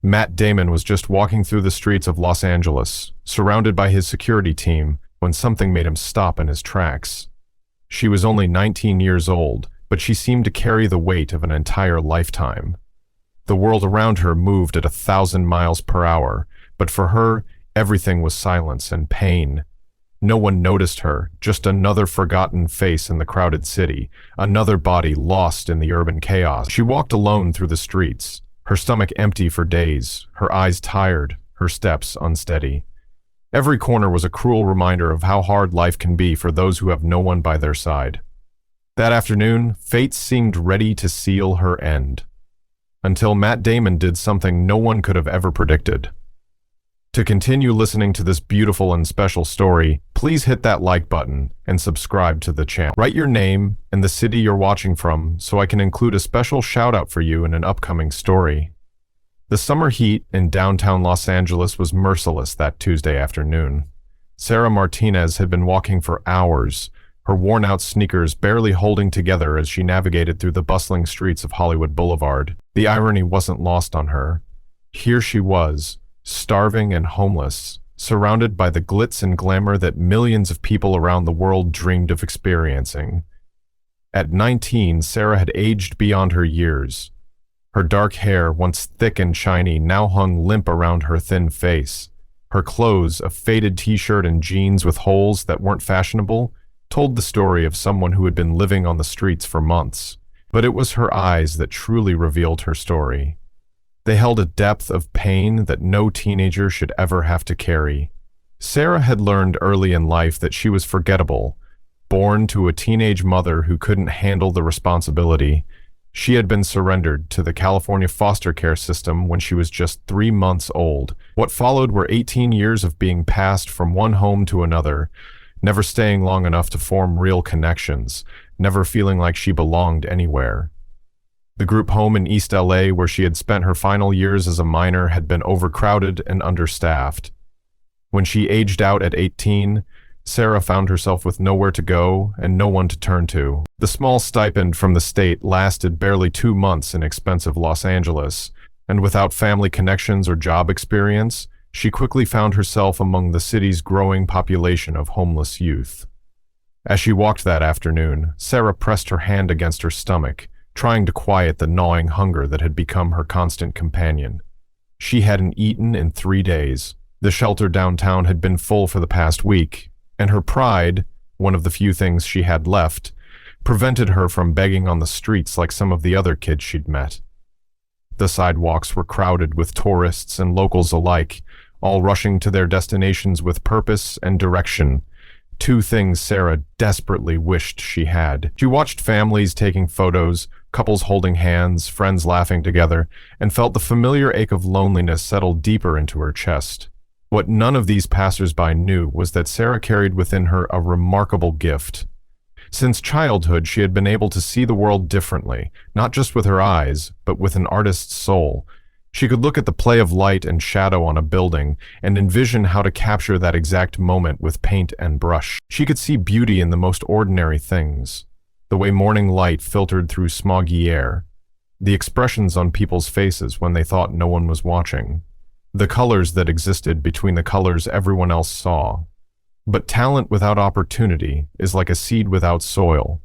Matt Damon was just walking through the streets of Los Angeles, surrounded by his security team, when something made him stop in his tracks. She was only 19 years old, but she seemed to carry the weight of an entire lifetime. The world around her moved at 1,000 miles per hour, but for her, everything was silence and pain. No one noticed her, just another forgotten face in the crowded city, another body lost in the urban chaos. She walked alone through the streets, her stomach empty for days, her eyes tired, her steps unsteady. Every corner was a cruel reminder of how hard life can be for those who have no one by their side. That afternoon, fate seemed ready to seal her end. Until Matt Damon did something no one could have ever predicted. To continue listening to this beautiful and special story, please hit that like button and subscribe to the channel. Write your name and the city you're watching from so I can include a special shout out for you in an upcoming story. The summer heat in downtown Los Angeles was merciless that Tuesday afternoon. Sarah Martinez had been walking for hours, her worn-out sneakers barely holding together as she navigated through the bustling streets of Hollywood Boulevard. The irony wasn't lost on her. Here she was, starving and homeless, surrounded by the glitz and glamour that millions of people around the world dreamed of experiencing. At 19, Sarah had aged beyond her years. Her dark hair, once thick and shiny, now hung limp around her thin face. Her clothes, a faded t-shirt and jeans with holes that weren't fashionable, told the story of someone who had been living on the streets for months. But it was her eyes that truly revealed her story. They held a depth of pain that no teenager should ever have to carry. Sarah had learned early in life that she was forgettable, born to a teenage mother who couldn't handle the responsibility. She had been surrendered to the California foster care system when she was just 3 months old. What followed were 18 years of being passed from one home to another, never staying long enough to form real connections, never feeling like she belonged anywhere. The group home in East LA where she had spent her final years as a minor had been overcrowded and understaffed. When she aged out at 18, Sarah found herself with nowhere to go and no one to turn to. The small stipend from the state lasted barely 2 months in expensive Los Angeles, and without family connections or job experience, she quickly found herself among the city's growing population of homeless youth. As she walked that afternoon, Sarah pressed her hand against her stomach, trying to quiet the gnawing hunger that had become her constant companion. She hadn't eaten in 3 days. The shelter downtown had been full for the past week, and her pride, one of the few things she had left, prevented her from begging on the streets like some of the other kids she'd met. The sidewalks were crowded with tourists and locals alike, all rushing to their destinations with purpose and direction. 2 things Sarah desperately wished she had. She watched families taking photos, couples holding hands, friends laughing together, and felt the familiar ache of loneliness settle deeper into her chest. What none of these passers-by knew was that Sarah carried within her a remarkable gift. Since childhood, she had been able to see the world differently, not just with her eyes, but with an artist's soul. She could look at the play of light and shadow on a building and envision how to capture that exact moment with paint and brush. She could see beauty in the most ordinary things. The way morning light filtered through smoggy air. The expressions on people's faces when they thought no one was watching. The colors that existed between the colors everyone else saw. But talent without opportunity is like a seed without soil.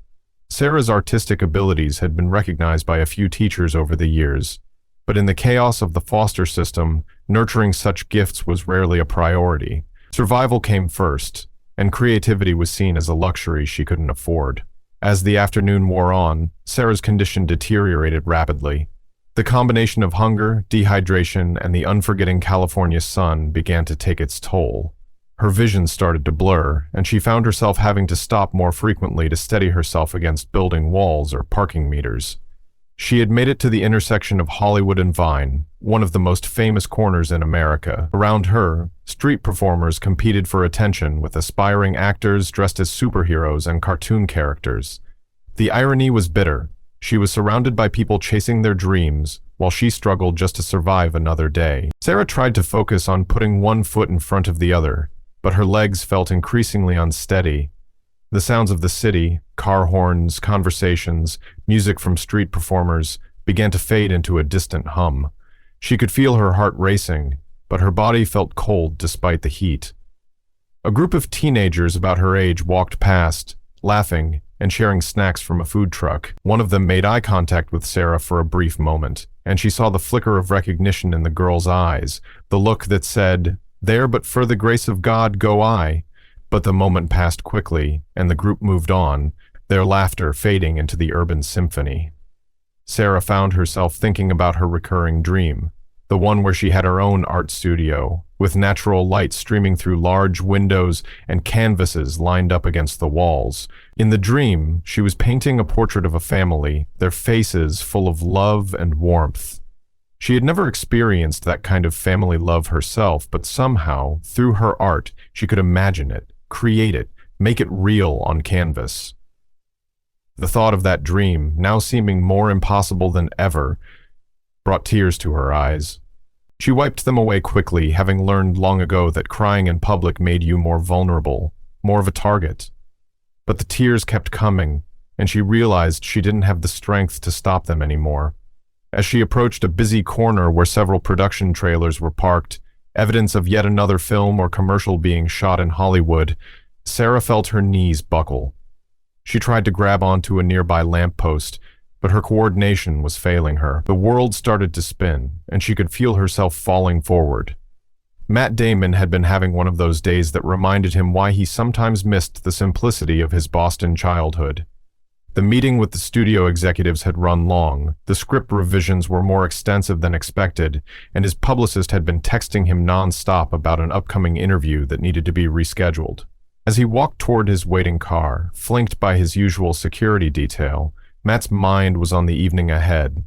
Sarah's artistic abilities had been recognized by a few teachers over the years, but in the chaos of the foster system, nurturing such gifts was rarely a priority. Survival came first, and creativity was seen as a luxury she couldn't afford. As the afternoon wore on, Sarah's condition deteriorated rapidly. The combination of hunger, dehydration, and the unforgetting California sun began to take its toll. Her vision started to blur, and she found herself having to stop more frequently to steady herself against building walls or parking meters. She had made it to the intersection of Hollywood and Vine, one of the most famous corners in America. Around her, street performers competed for attention with aspiring actors dressed as superheroes and cartoon characters. The irony was bitter. She was surrounded by people chasing their dreams, while she struggled just to survive another day. Sarah tried to focus on putting one foot in front of the other, but her legs felt increasingly unsteady. The sounds of the city, car horns, conversations, music from street performers, began to fade into a distant hum. She could feel her heart racing, but her body felt cold despite the heat. A group of teenagers about her age walked past, laughing and sharing snacks from a food truck. One of them made eye contact with Sarah for a brief moment, and she saw the flicker of recognition in the girl's eyes, the look that said, "There but for the grace of God go I." But the moment passed quickly, and the group moved on, their laughter fading into the urban symphony. Sarah found herself thinking about her recurring dream, the one where she had her own art studio, with natural light streaming through large windows and canvases lined up against the walls. In the dream, she was painting a portrait of a family, their faces full of love and warmth. She had never experienced that kind of family love herself, but somehow, through her art, she could imagine it, create it, make it real on canvas. The thought of that dream, now seeming more impossible than ever, brought tears to her eyes. She wiped them away quickly, having learned long ago that crying in public made you more vulnerable, more of a target. But the tears kept coming, and she realized she didn't have the strength to stop them anymore. As she approached a busy corner where several production trailers were parked, evidence of yet another film or commercial being shot in Hollywood, Sarah felt her knees buckle. She tried to grab onto a nearby lamppost, but her coordination was failing her. The world started to spin, and she could feel herself falling forward. Matt Damon had been having one of those days that reminded him why he sometimes missed the simplicity of his Boston childhood. The meeting with the studio executives had run long, the script revisions were more extensive than expected, and his publicist had been texting him non-stop about an upcoming interview that needed to be rescheduled. As he walked toward his waiting car, flanked by his usual security detail, Matt's mind was on the evening ahead.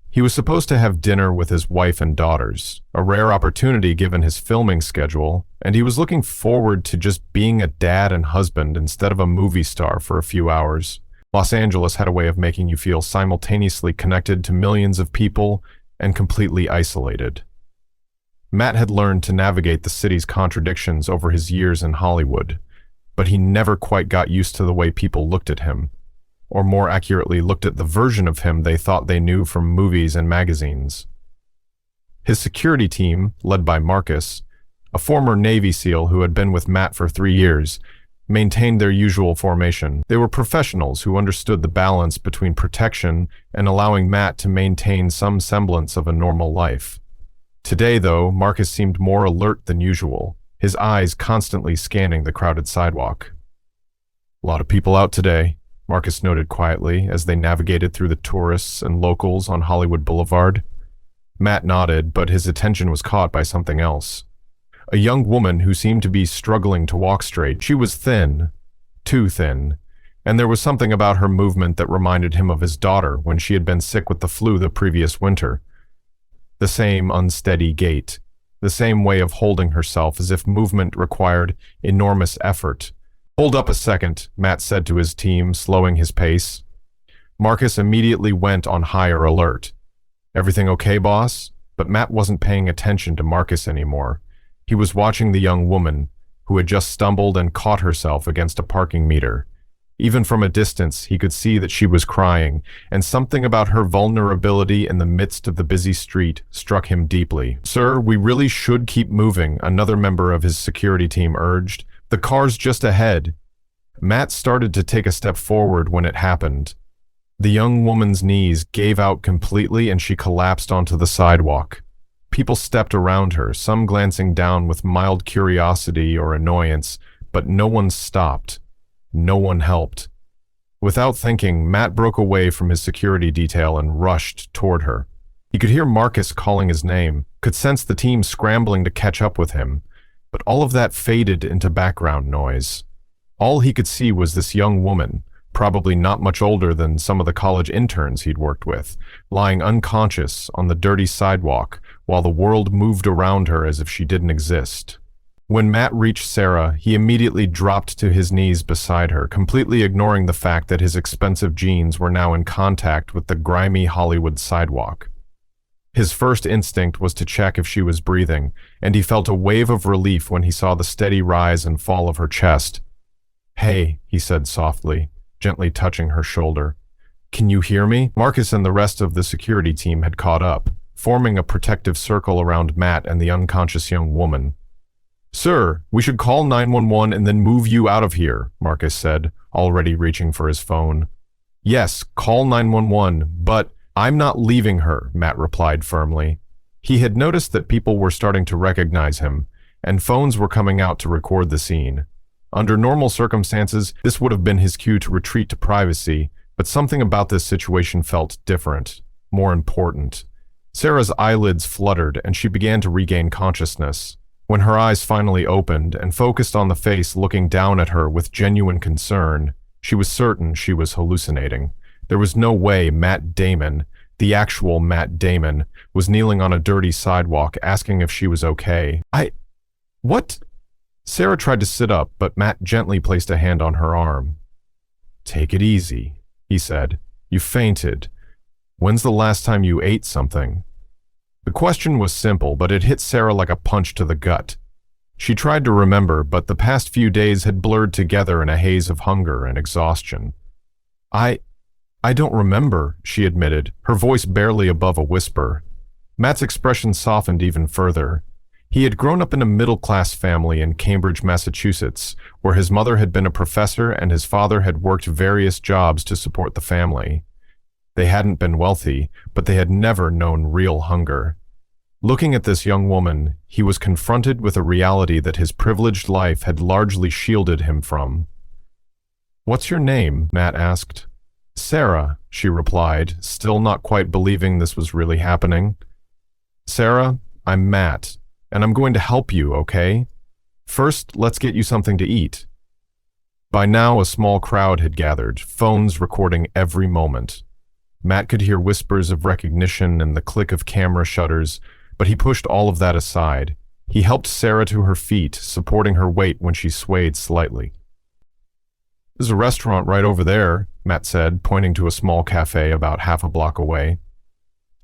He was supposed to have dinner with his wife and daughters, a rare opportunity given his filming schedule, and he was looking forward to just being a dad and husband instead of a movie star for a few hours. Los Angeles had a way of making you feel simultaneously connected to millions of people and completely isolated. Matt had learned to navigate the city's contradictions over his years in Hollywood, but he never quite got used to the way people looked at him, or more accurately looked at the version of him they thought they knew from movies and magazines. His security team, led by Marcus, a former Navy SEAL who had been with Matt for 3 years, maintained their usual formation. They were professionals who understood the balance between protection and allowing Matt to maintain some semblance of a normal life. Today, though, Marcus seemed more alert than usual, his eyes constantly scanning the crowded sidewalk. "A lot of people out today," Marcus noted quietly as they navigated through the tourists and locals on Hollywood Boulevard. Matt nodded, but his attention was caught by something else. A young woman who seemed to be struggling to walk straight. She was thin, too thin, and there was something about her movement that reminded him of his daughter when she had been sick with the flu the previous winter. The same unsteady gait, the same way of holding herself as if movement required enormous effort. "Hold up a second," Matt said to his team, slowing his pace. Marcus immediately went on higher alert. "Everything okay, boss?" But Matt wasn't paying attention to Marcus anymore. He was watching the young woman, who had just stumbled and caught herself against a parking meter. Even from a distance, he could see that she was crying, and something about her vulnerability in the midst of the busy street struck him deeply. "Sir, we really should keep moving," another member of his security team urged. "The car's just ahead." Matt started to take a step forward when it happened. The young woman's knees gave out completely and she collapsed onto the sidewalk. People stepped around her, some glancing down with mild curiosity or annoyance, but no one stopped. No one helped. Without thinking, Matt broke away from his security detail and rushed toward her. He could hear Marcus calling his name, could sense the team scrambling to catch up with him, but all of that faded into background noise. All he could see was this young woman, probably not much older than some of the college interns he'd worked with, lying unconscious on the dirty sidewalk while the world moved around her as if she didn't exist. When Matt reached Sarah, he immediately dropped to his knees beside her, completely ignoring the fact that his expensive jeans were now in contact with the grimy Hollywood sidewalk. His first instinct was to check if she was breathing, and he felt a wave of relief when he saw the steady rise and fall of her chest. "Hey," he said softly, gently touching her shoulder. "Can you hear me?" Marcus and the rest of the security team had caught up, forming a protective circle around Matt and the unconscious young woman. "Sir, we should call 911 and then move you out of here," Marcus said, already reaching for his phone. "Yes, call 911, but I'm not leaving her," Matt replied firmly. He had noticed that people were starting to recognize him, and phones were coming out to record the scene. Under normal circumstances, this would have been his cue to retreat to privacy, but something about this situation felt different, more important. Sarah's eyelids fluttered and she began to regain consciousness. When her eyes finally opened and focused on the face looking down at her with genuine concern, she was certain she was hallucinating. There was no way Matt Damon, the actual Matt Damon, was kneeling on a dirty sidewalk asking if she was okay. What? Sarah tried to sit up, but Matt gently placed a hand on her arm. "Take it easy," he said. "You fainted. When's the last time you ate something?" The question was simple, but it hit Sarah like a punch to the gut. She tried to remember, but the past few days had blurred together in a haze of hunger and exhaustion. I don't remember," she admitted, her voice barely above a whisper. Matt's expression softened even further. He had grown up in a middle-class family in Cambridge, Massachusetts, where his mother had been a professor and his father had worked various jobs to support the family. They hadn't been wealthy, but they had never known real hunger. Looking at this young woman, he was confronted with a reality that his privileged life had largely shielded him from. "What's your name?" Matt asked. "Sarah," she replied, still not quite believing this was really happening. "Sarah, I'm Matt, and I'm going to help you, okay? First, let's get you something to eat." By now, a small crowd had gathered, phones recording every moment. Matt could hear whispers of recognition and the click of camera shutters, but he pushed all of that aside. He helped Sarah to her feet, supporting her weight when she swayed slightly. "There's a restaurant right over there," Matt said, pointing to a small cafe about half a block away.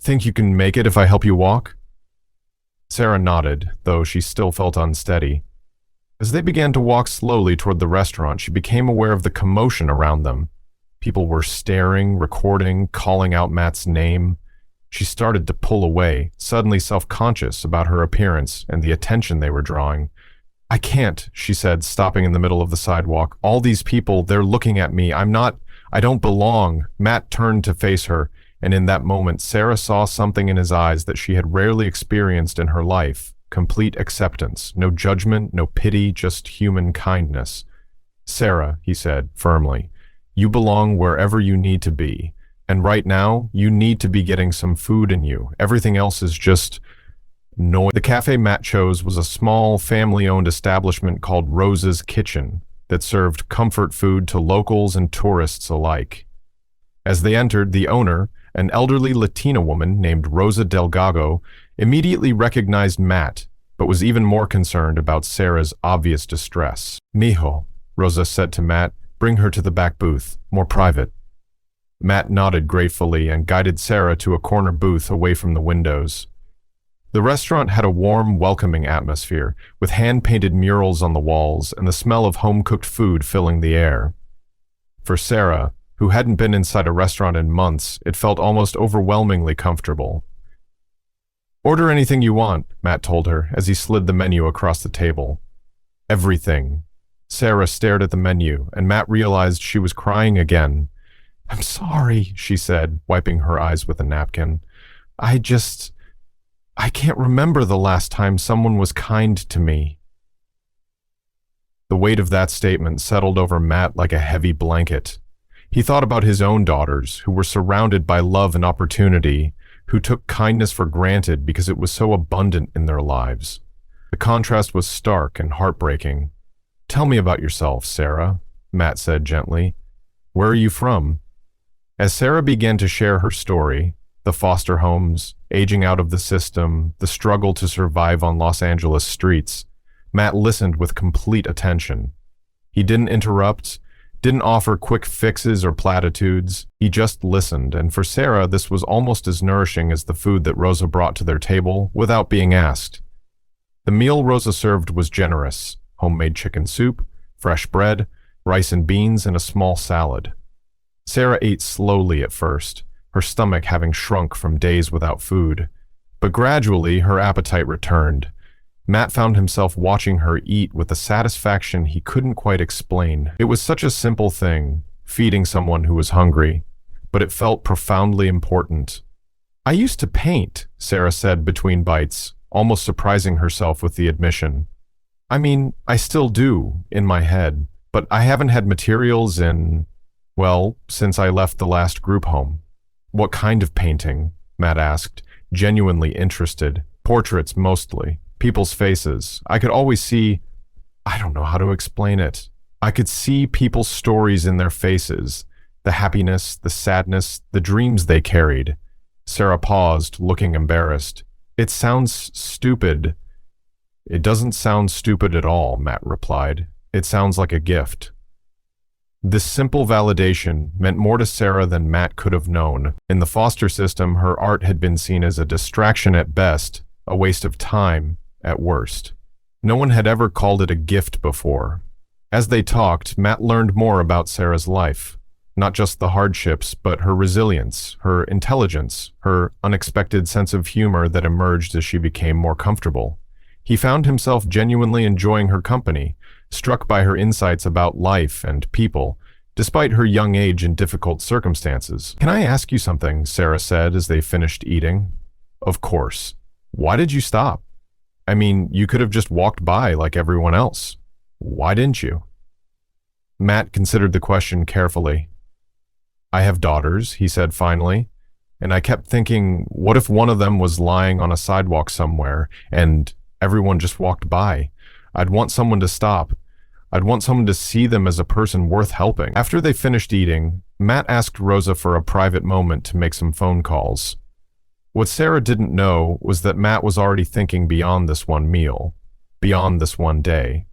"Think you can make it if I help you walk?" Sarah nodded, though she still felt unsteady. As they began to walk slowly toward the restaurant, she became aware of the commotion around them. People were staring, recording, calling out Matt's name. She started to pull away, suddenly self-conscious about her appearance and the attention they were drawing. "I can't," she said, stopping in the middle of the sidewalk. "All these people, they're looking at me. I don't belong." Matt turned to face her, and in that moment, Sarah saw something in his eyes that she had rarely experienced in her life. Complete acceptance. No judgment, no pity, just human kindness. "Sarah," he said, firmly, "you belong wherever you need to be. And right now, you need to be getting some food in you. Everything else is just noise." The cafe Matt chose was a small, family-owned establishment called Rosa's Kitchen that served comfort food to locals and tourists alike. As they entered, the owner, an elderly Latina woman named Rosa Delgado, immediately recognized Matt, but was even more concerned about Sarah's obvious distress. "Mijo," Rosa said to Matt, "bring her to the back booth, more private." Matt nodded gratefully and guided Sarah to a corner booth away from the windows. The restaurant had a warm, welcoming atmosphere, with hand-painted murals on the walls and the smell of home-cooked food filling the air. For Sarah, who hadn't been inside a restaurant in months, it felt almost overwhelmingly comfortable. "Order anything you want," Matt told her as he slid the menu across the table. "Everything." Sarah stared at the menu, and Matt realized she was crying again. "I'm sorry," she said, wiping her eyes with a napkin. I can't remember the last time someone was kind to me." The weight of that statement settled over Matt like a heavy blanket. He thought about his own daughters, who were surrounded by love and opportunity, who took kindness for granted because it was so abundant in their lives. The contrast was stark and heartbreaking. "Tell me about yourself, Sarah," Matt said gently. "Where are you from?" As Sarah began to share her story, the foster homes, aging out of the system, the struggle to survive on Los Angeles streets, Matt listened with complete attention. He didn't interrupt, didn't offer quick fixes or platitudes. He just listened, and for Sarah, this was almost as nourishing as the food that Rosa brought to their table without being asked. The meal Rosa served was generous: homemade chicken soup, fresh bread, rice and beans, and a small salad. Sarah ate slowly at first, her stomach having shrunk from days without food. But gradually, her appetite returned. Matt found himself watching her eat with a satisfaction he couldn't quite explain. It was such a simple thing, feeding someone who was hungry, but it felt profoundly important. "I used to paint," Sarah said between bites, almost surprising herself with the admission. "I mean, I still do, in my head, but I haven't had materials well, since I left the last group home." "What kind of painting?" Matt asked, genuinely interested. "Portraits mostly. People's faces. I could always see— I don't know how to explain it. I could see people's stories in their faces, the happiness, the sadness, the dreams they carried." Sarah paused, looking embarrassed. "It sounds stupid." "It doesn't sound stupid at all," Matt replied. "It sounds like a gift." This simple validation meant more to Sarah than Matt could have known. In the foster system, her art had been seen as a distraction at best, a waste of time at worst. No one had ever called it a gift before. As they talked, Matt learned more about Sarah's life. Not just the hardships, but her resilience, her intelligence, her unexpected sense of humor that emerged as she became more comfortable. He found himself genuinely enjoying her company, struck by her insights about life and people, despite her young age and difficult circumstances. "Can I ask you something?" Sarah said as they finished eating. "Of course. Why did you stop? I mean, you could have just walked by like everyone else. Why didn't you?" Matt considered the question carefully. "I have daughters," he said finally, "and I kept thinking, what if one of them was lying on a sidewalk somewhere and everyone just walked by? I'd want someone to stop. I'd want someone to see them as a person worth helping." After they finished eating, Matt asked Rosa for a private moment to make some phone calls. What Sarah didn't know was that Matt was already thinking beyond this one meal, beyond this one day.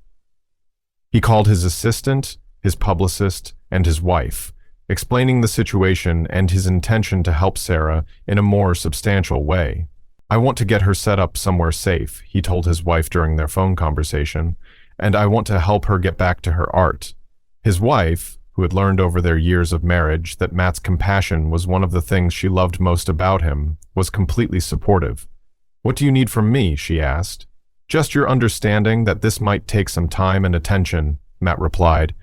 He called his assistant, his publicist, and his wife, explaining the situation and his intention to help Sarah in a more substantial way. "I want to get her set up somewhere safe," he told his wife during their phone conversation, "and I want to help her get back to her art." His wife, who had learned over their years of marriage that Matt's compassion was one of the things she loved most about him, was completely supportive. "What do you need from me?" she asked. "Just your understanding that this might take some time and attention," Matt replied,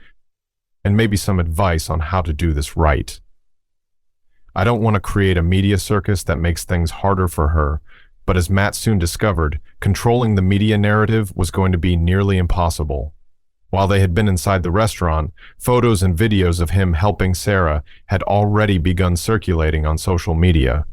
"and maybe some advice on how to do this right. I don't want to create a media circus that makes things harder for her, but as Matt soon discovered, controlling the media narrative was going to be nearly impossible." While they had been inside the restaurant, photos and videos of him helping Sarah had already begun circulating on social media.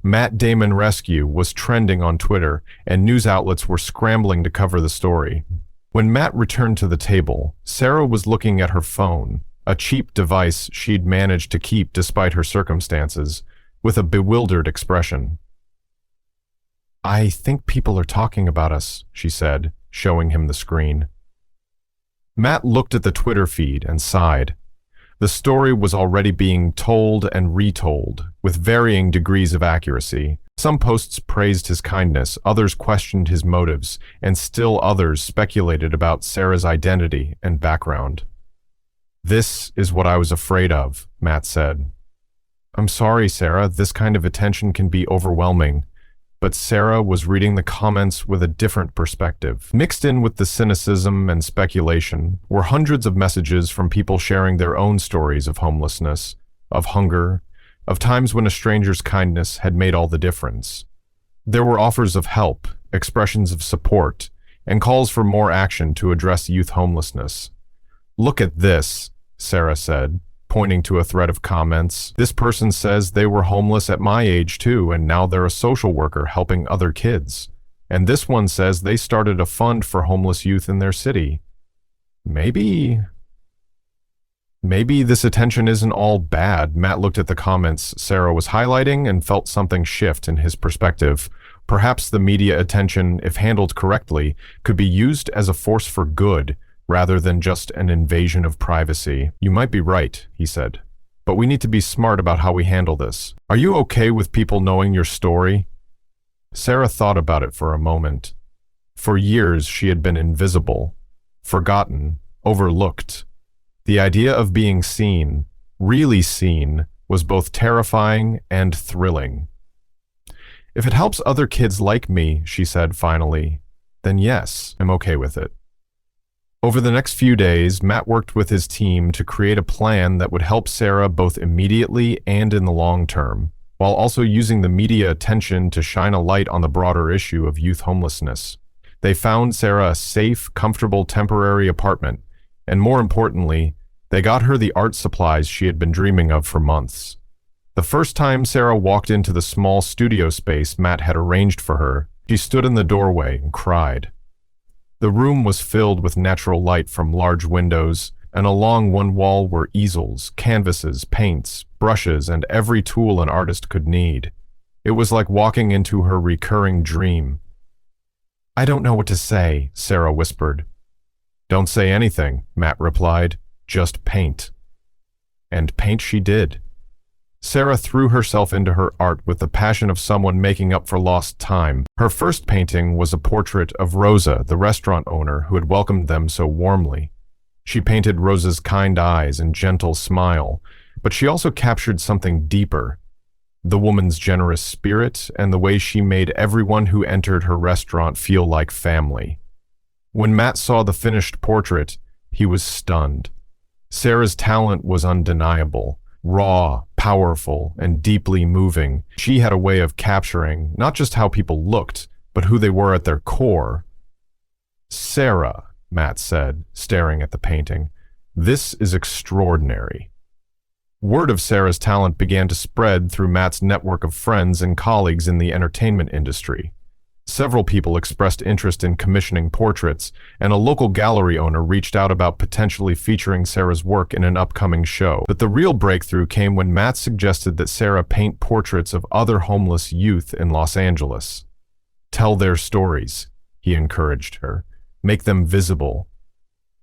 Matt Damon rescue was trending on Twitter, and news outlets were scrambling to cover the story. When Matt returned to the table, Sarah was looking at her phone, a cheap device she'd managed to keep despite her circumstances, with a bewildered expression. "I think people are talking about us," she said, showing him the screen. Matt looked at the Twitter feed and sighed. The story was already being told and retold, with varying degrees of accuracy. Some posts praised his kindness, others questioned his motives, and still others speculated about Sarah's identity and background. "This is what I was afraid of," Matt said. "I'm sorry, Sarah, this kind of attention can be overwhelming." But Sarah was reading the comments with a different perspective. Mixed in with the cynicism and speculation were hundreds of messages from people sharing their own stories of homelessness, of hunger, of times when a stranger's kindness had made all the difference. There were offers of help, expressions of support, and calls for more action to address youth homelessness. "Look at this," Sarah said, pointing to a thread of comments. "This person says they were homeless at my age too, and now they're a social worker helping other kids. And this one says they started a fund for homeless youth in their city. Maybe this attention isn't all bad." Matt looked at the comments Sarah was highlighting and felt something shift in his perspective. Perhaps the media attention, if handled correctly, could be used as a force for good, rather than just an invasion of privacy. "You might be right," he said, "but we need to be smart about how we handle this. Are you okay with people knowing your story?" Sarah thought about it for a moment. For years, she had been invisible, forgotten, overlooked. The idea of being seen, really seen, was both terrifying and thrilling. If it helps other kids like me, she said finally, then yes, I'm okay with it. Over the next few days, Matt worked with his team to create a plan that would help Sarah both immediately and in the long term, while also using the media attention to shine a light on the broader issue of youth homelessness. They found Sarah a safe, comfortable temporary apartment, and more importantly, they got her the art supplies she had been dreaming of for months. The first time Sarah walked into the small studio space Matt had arranged for her, she stood in the doorway and cried. The room was filled with natural light from large windows, and along one wall were easels, canvases, paints, brushes, and every tool an artist could need. It was like walking into her recurring dream. "I don't know what to say," Sarah whispered. "Don't say anything," Matt replied. "Just paint." And paint she did. Sarah threw herself into her art with the passion of someone making up for lost time. Her first painting was a portrait of Rosa, the restaurant owner who had welcomed them so warmly. She painted Rosa's kind eyes and gentle smile, but she also captured something deeper: the woman's generous spirit and the way she made everyone who entered her restaurant feel like family. When Matt saw the finished portrait, he was stunned. Sarah's talent was undeniable. Raw, powerful, and deeply moving, she had a way of capturing not just how people looked, but who they were at their core. "Sarah," Matt said, staring at the painting, "this is extraordinary." Word of Sarah's talent began to spread through Matt's network of friends and colleagues in the entertainment industry. Several people expressed interest in commissioning portraits, and a local gallery owner reached out about potentially featuring Sarah's work in an upcoming show. But the real breakthrough came when Matt suggested that Sarah paint portraits of other homeless youth in Los Angeles. "Tell their stories," he encouraged her. "Make them visible."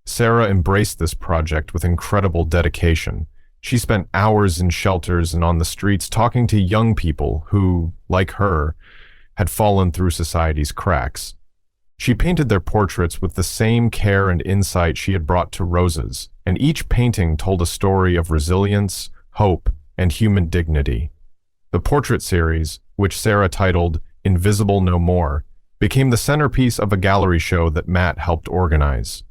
Sarah embraced this project with incredible dedication. She spent hours in shelters and on the streets talking to young people who, like her, had fallen through society's cracks. She painted their portraits with the same care and insight she had brought to Rosa's, and each painting told a story of resilience, hope, and human dignity. The portrait series, which Sarah titled Invisible No More, became the centerpiece of a gallery show that Matt helped organize.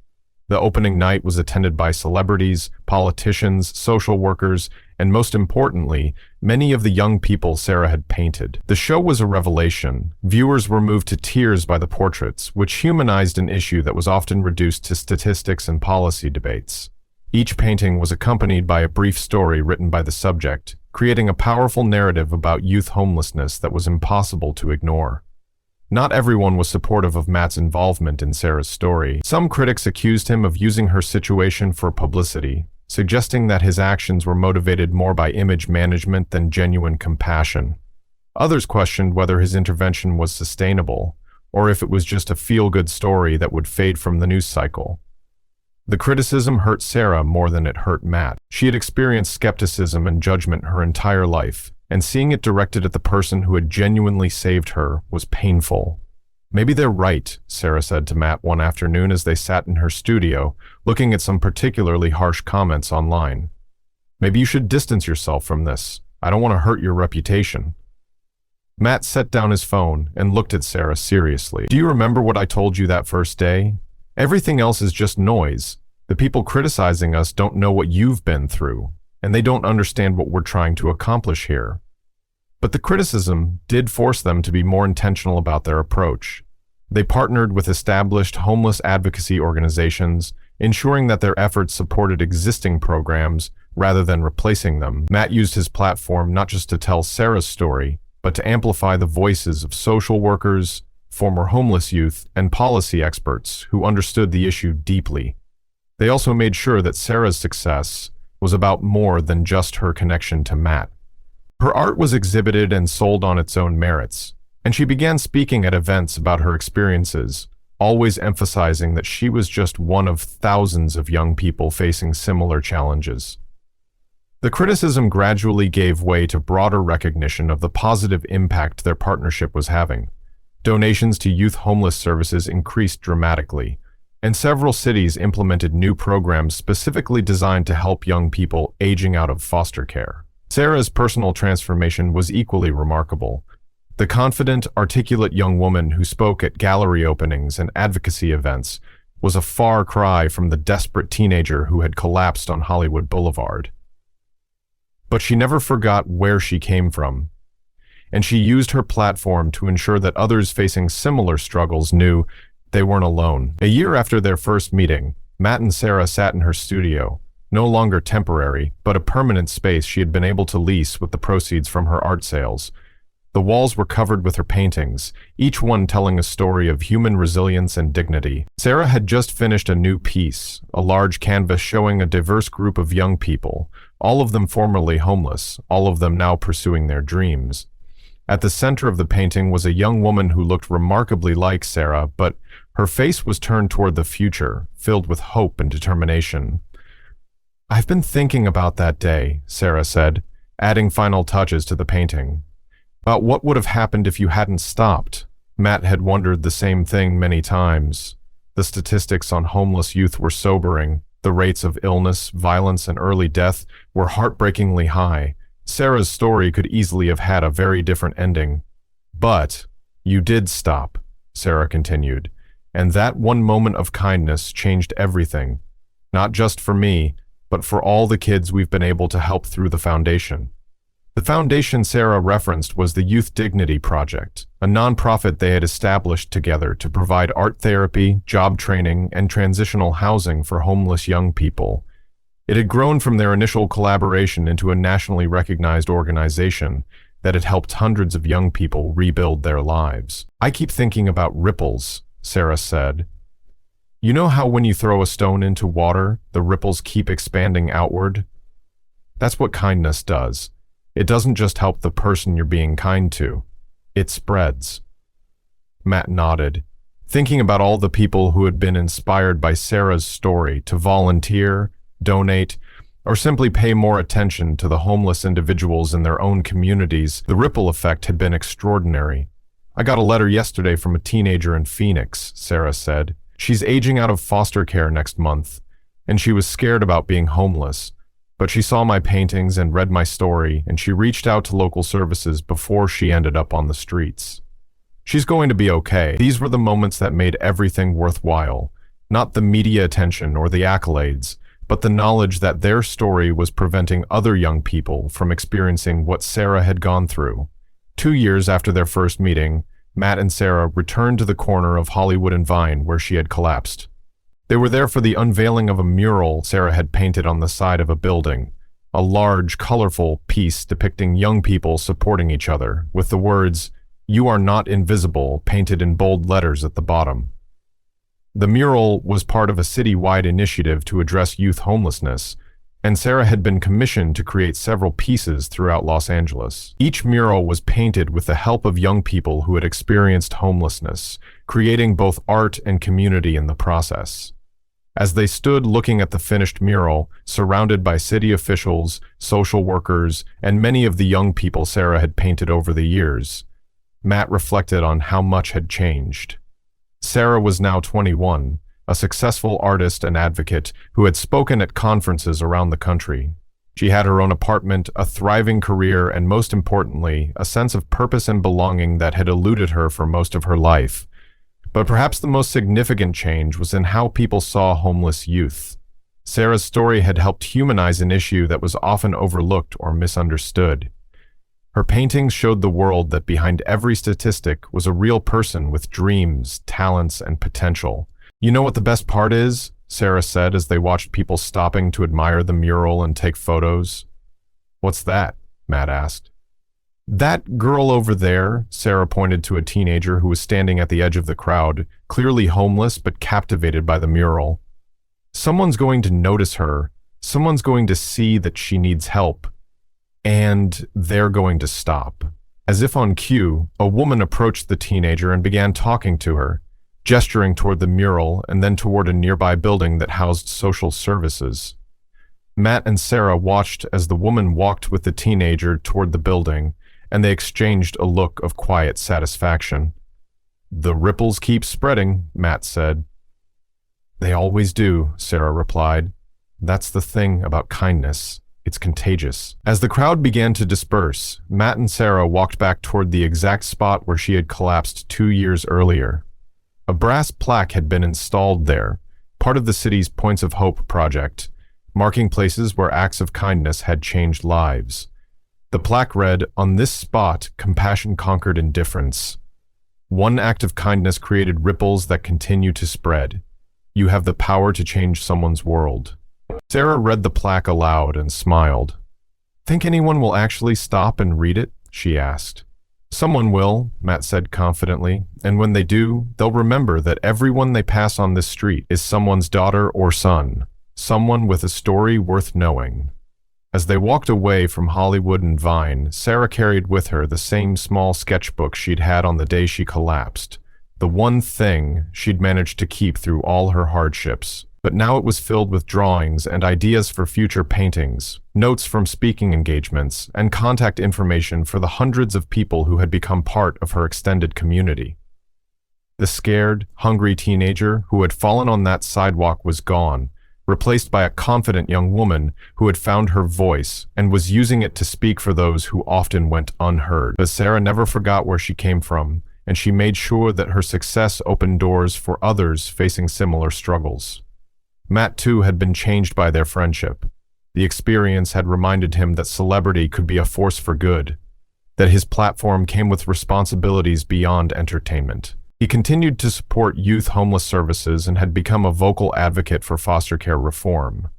The opening night was attended by celebrities, politicians, social workers, and most importantly, many of the young people Sarah had painted. The show was a revelation. Viewers were moved to tears by the portraits, which humanized an issue that was often reduced to statistics and policy debates. Each painting was accompanied by a brief story written by the subject, creating a powerful narrative about youth homelessness that was impossible to ignore. Not everyone was supportive of Matt's involvement in Sarah's story. Some critics accused him of using her situation for publicity, suggesting that his actions were motivated more by image management than genuine compassion. Others questioned whether his intervention was sustainable, or if it was just a feel-good story that would fade from the news cycle. The criticism hurt Sarah more than it hurt Matt. She had experienced skepticism and judgment her entire life, and seeing it directed at the person who had genuinely saved her was painful. "Maybe they're right," Sarah said to Matt one afternoon as they sat in her studio, looking at some particularly harsh comments online. "Maybe you should distance yourself from this. I don't want to hurt your reputation." Matt set down his phone and looked at Sarah seriously. "Do you remember what I told you that first day? Everything else is just noise. The people criticizing us don't know what you've been through, and they don't understand what we're trying to accomplish here." But the criticism did force them to be more intentional about their approach. They partnered with established homeless advocacy organizations, ensuring that their efforts supported existing programs rather than replacing them. Matt used his platform not just to tell Sarah's story, but to amplify the voices of social workers, former homeless youth, and policy experts who understood the issue deeply. They also made sure that Sarah's success was about more than just her connection to Matt. Her art was exhibited and sold on its own merits, and she began speaking at events about her experiences, always emphasizing that she was just one of thousands of young people facing similar challenges. The criticism gradually gave way to broader recognition of the positive impact their partnership was having. Donations to youth homeless services increased dramatically, and several cities implemented new programs specifically designed to help young people aging out of foster care. Sarah's personal transformation was equally remarkable. The confident, articulate young woman who spoke at gallery openings and advocacy events was a far cry from the desperate teenager who had collapsed on Hollywood Boulevard. But she never forgot where she came from, and she used her platform to ensure that others facing similar struggles knew they weren't alone. A year after their first meeting, Matt and Sarah sat in her studio, no longer temporary, but a permanent space she had been able to lease with the proceeds from her art sales. The walls were covered with her paintings, each one telling a story of human resilience and dignity. Sarah had just finished a new piece, a large canvas showing a diverse group of young people, all of them formerly homeless, all of them now pursuing their dreams. At the center of the painting was a young woman who looked remarkably like Sarah, but her face was turned toward the future, filled with hope and determination. "I've been thinking about that day," Sarah said, adding final touches to the painting. About what would have happened if you hadn't stopped. Matt had wondered the same thing many times. The statistics on homeless youth were sobering. The rates of illness, violence, and early death were heartbreakingly high. Sarah's story could easily have had a very different ending. "But you did stop," Sarah continued, "and that one moment of kindness changed everything. Not just for me, but for all the kids we've been able to help through the foundation." The foundation Sarah referenced was the Youth Dignity Project, a nonprofit they had established together to provide art therapy, job training, and transitional housing for homeless young people. It had grown from their initial collaboration into a nationally recognized organization that had helped hundreds of young people rebuild their lives. "I keep thinking about ripples," Sarah said. "You know how when you throw a stone into water, the ripples keep expanding outward? That's what kindness does. It doesn't just help the person you're being kind to. It spreads." Matt nodded, thinking about all the people who had been inspired by Sarah's story to volunteer, donate, or simply pay more attention to the homeless individuals in their own communities. The ripple effect had been extraordinary. "I got a letter yesterday from a teenager in Phoenix," Sarah said. "She's aging out of foster care next month, and she was scared about being homeless. But she saw my paintings and read my story, and she reached out to local services before she ended up on the streets. She's going to be okay." These were the moments that made everything worthwhile, not the media attention or the accolades, but the knowledge that their story was preventing other young people from experiencing what Sarah had gone through. 2 years after their first meeting, Matt and Sarah returned to the corner of Hollywood and Vine where she had collapsed. They were there for the unveiling of a mural Sarah had painted on the side of a building, a large, colorful piece depicting young people supporting each other, with the words, "You are not invisible," painted in bold letters at the bottom. The mural was part of a city-wide initiative to address youth homelessness, and Sarah had been commissioned to create several pieces throughout Los Angeles. Each mural was painted with the help of young people who had experienced homelessness, creating both art and community in the process. As they stood looking at the finished mural, surrounded by city officials, social workers, and many of the young people Sarah had painted over the years, Matt reflected on how much had changed. Sarah was now 21, a successful artist and advocate who had spoken at conferences around the country. She had her own apartment, a thriving career, and most importantly, a sense of purpose and belonging that had eluded her for most of her life. But perhaps the most significant change was in how people saw homeless youth. Sarah's story had helped humanize an issue that was often overlooked or misunderstood. Her paintings showed the world that behind every statistic was a real person with dreams, talents, and potential. "You know what the best part is?" Sarah said as they watched people stopping to admire the mural and take photos. "What's that?" Matt asked. "That girl over there," Sarah pointed to a teenager who was standing at the edge of the crowd, clearly homeless but captivated by the mural. "Someone's going to notice her. Someone's going to see that she needs help. And they're going to stop." As if on cue, a woman approached the teenager and began talking to her, gesturing toward the mural and then toward a nearby building that housed social services. Matt and Sarah watched as the woman walked with the teenager toward the building, and they exchanged a look of quiet satisfaction. "The ripples keep spreading," Matt said. "They always do," Sarah replied. "That's the thing about kindness. It's contagious. As the crowd began to disperse, Matt and Sarah walked back toward the exact spot where she had collapsed 2 years earlier. A brass plaque had been installed there, part of the city's Points of Hope project, marking places where acts of kindness had changed lives. The plaque read, "On this spot, compassion conquered indifference. One act of kindness created ripples that continue to spread. You have the power to change someone's world." Sarah read the plaque aloud and smiled. "Think anyone will actually stop and read it?" she asked. "Someone will," Matt said confidently, "and when they do, they'll remember that everyone they pass on this street is someone's daughter or son, someone with a story worth knowing." As they walked away from Hollywood and Vine, Sarah carried with her the same small sketchbook she'd had on the day she collapsed, the one thing she'd managed to keep through all her hardships. But now it was filled with drawings and ideas for future paintings, notes from speaking engagements, and contact information for the hundreds of people who had become part of her extended community. The scared, hungry teenager who had fallen on that sidewalk was gone, replaced by a confident young woman who had found her voice and was using it to speak for those who often went unheard. But Sarah never forgot where she came from, and she made sure that her success opened doors for others facing similar struggles. Matt, too, had been changed by their friendship. The experience had reminded him that celebrity could be a force for good, that his platform came with responsibilities beyond entertainment. He continued to support youth homeless services and had become a vocal advocate for foster care reform.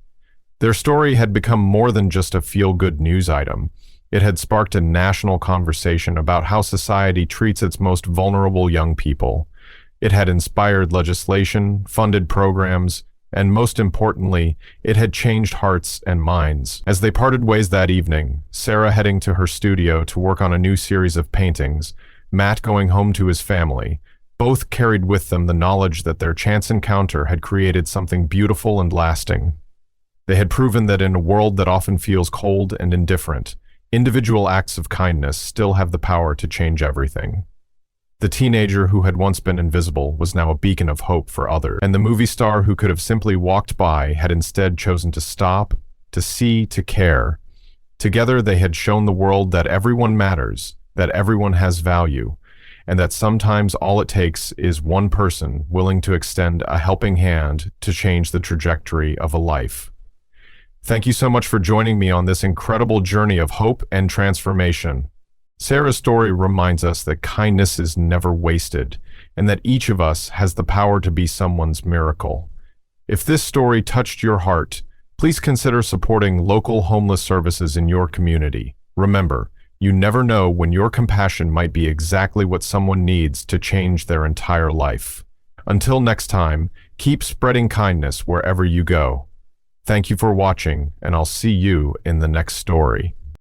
Their story had become more than just a feel-good news item. It had sparked a national conversation about how society treats its most vulnerable young people. It had inspired legislation, funded programs, and most importantly, it had changed hearts and minds. As they parted ways that evening, Sarah heading to her studio to work on a new series of paintings, Matt going home to his family, both carried with them the knowledge that their chance encounter had created something beautiful and lasting. They had proven that in a world that often feels cold and indifferent, individual acts of kindness still have the power to change everything. The teenager who had once been invisible was now a beacon of hope for others, and the movie star who could have simply walked by had instead chosen to stop, to see, to care. Together they had shown the world that everyone matters, that everyone has value, and that sometimes all it takes is one person willing to extend a helping hand to change the trajectory of a life. Thank you so much for joining me on this incredible journey of hope and transformation. Sarah's story reminds us that kindness is never wasted, and that each of us has the power to be someone's miracle. If this story touched your heart, please consider supporting local homeless services in your community. Remember, you never know when your compassion might be exactly what someone needs to change their entire life. Until next time, keep spreading kindness wherever you go. Thank you for watching, and I'll see you in the next story.